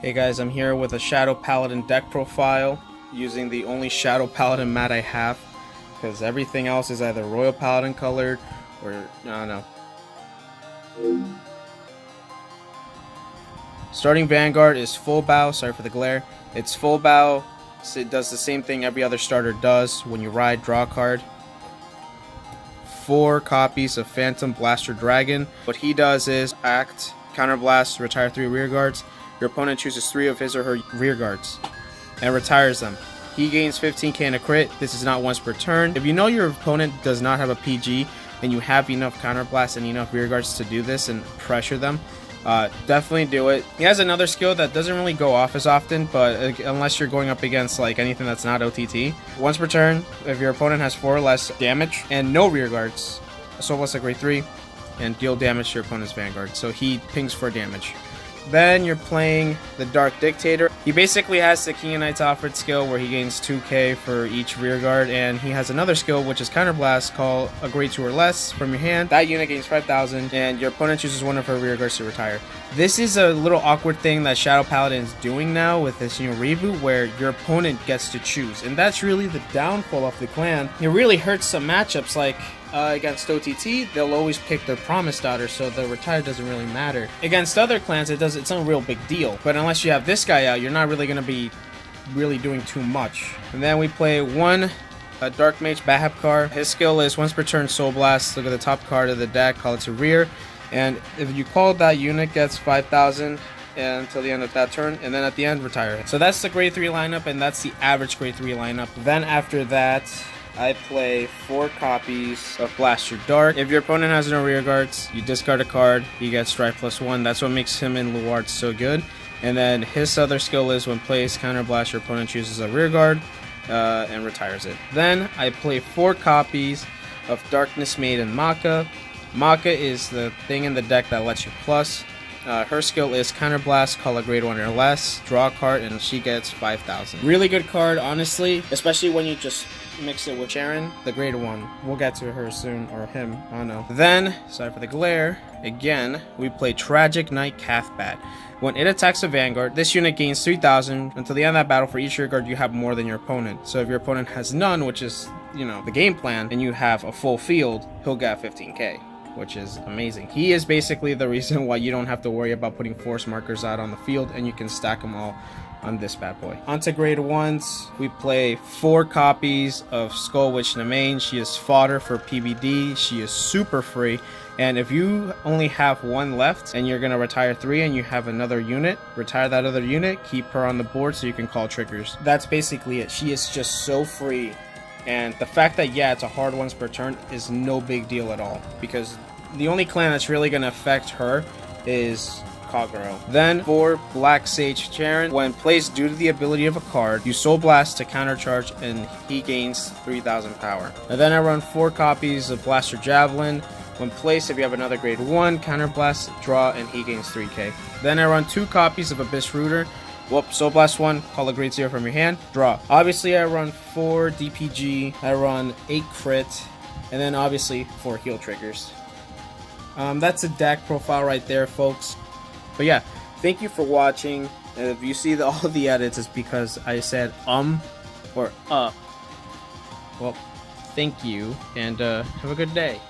Hey guys, I'm here with a Shadow Paladin deck profile using the only Shadow Paladin mat I have, because everything else is either Royal Paladin colored or I don't know. Starting Vanguard is full bow. Sorry for the glare. It's full bow. So it does the same thing every other starter does. When you ride, draw a card. 4 copies of Phantom Blaster Dragon. What he does is act, counterblast, retire 3 rear guards. Your opponent chooses 3 of his or her rear guards and retires them. He gains 15k in a crit. This is not once per turn. If you know your opponent does not have a PG and you have enough counterblast and enough rear guards to do this and pressure them, definitely do it. He has another skill that doesn't really go off as often, but unless you're going up against like anything that's not OTT. Once per turn, if your opponent has 4 or less damage and no rear guards, Assault Blast at grade 3, and deal damage to your opponent's Vanguard. So he pings for damage. Then you're playing the Dark Dictator. He basically has the King of Knights Offered skill where he gains 2k for each rear guard, and he has another skill which is Counterblast called a grade 2 or less from your hand. That unit gains 5,000 and your opponent chooses 1 of her rear guards to retire. This is a little awkward thing that Shadow Paladin is doing now with this new reboot where your opponent gets to choose, and that's really the downfall of the clan. It really hurts some matchups like against OTT, they'll always pick their Promised Daughter, so the retire doesn't really matter. Against other clans, it's not a real big deal. But unless you have this guy out, you're not really going to be doing too much. And then we play one Dark Mage Bahab card. His skill is once per turn Soul Blast. Look at the top card of the deck, call it to rear. And if you call that unit, gets 5,000 until the end of that turn, and then at the end, retire it. So that's the grade 3 lineup, and that's the average grade 3 lineup. Then after that, I play 4 copies of Blaster Dark. If your opponent has no rear guards, you discard a card, you get Strike +1. That's what makes him and Luard so good. And then his other skill is when placed, Counterblast, your opponent chooses a rear guard and retires it. Then I play 4 copies of Darkness Maiden Maka. Maka is the thing in the deck that lets you plus. Her skill is Counterblast, call a grade 1 or less, draw a card, and she gets 5,000. Really good card, honestly, especially when you just mix it with Sharon, the grade 1. We'll get to her soon, or him, I don't know. Then, sorry for the glare, again, we play Tragic Knight Cathbat. When it attacks a Vanguard, this unit gains 3,000 until the end of that battle. For each rear guard, you have more than your opponent. So if your opponent has none, which is, you know, the game plan, and you have a full field, he'll get 15k. Which is amazing. He is basically the reason why you don't have to worry about putting force markers out on the field, and you can stack them all on this bad boy. On to grade 1s, we play 4 copies of Skull Witch Nemain. She is fodder for PBD. She is super free, and if you only have 1 left and you're gonna retire 3 and you have another unit, retire that other unit, keep her on the board so you can call triggers. That's basically it. She is just so free. And the fact that, yeah, it's a hard once per turn is no big deal at all, because the only clan that's really going to affect her is Kagero. Then for Black Sage Charon, when placed due to the ability of a card, you Soul Blast to countercharge and he gains 3,000 power. And then I run 4 copies of Blaster Javelin. When placed, if you have another grade 1, counterblast, draw, and he gains 3k. Then I run 2 copies of Abyss Rooter. Whoop, Soul Blast 1, call a grade 0 from your hand, draw. Obviously, I run 4 DPG, I run 8 crit, and then obviously 4 heal triggers. That's a deck profile right there, folks. But yeah, thank you for watching. If you see all of the edits, it's because I said or Well, thank you, and have a good day.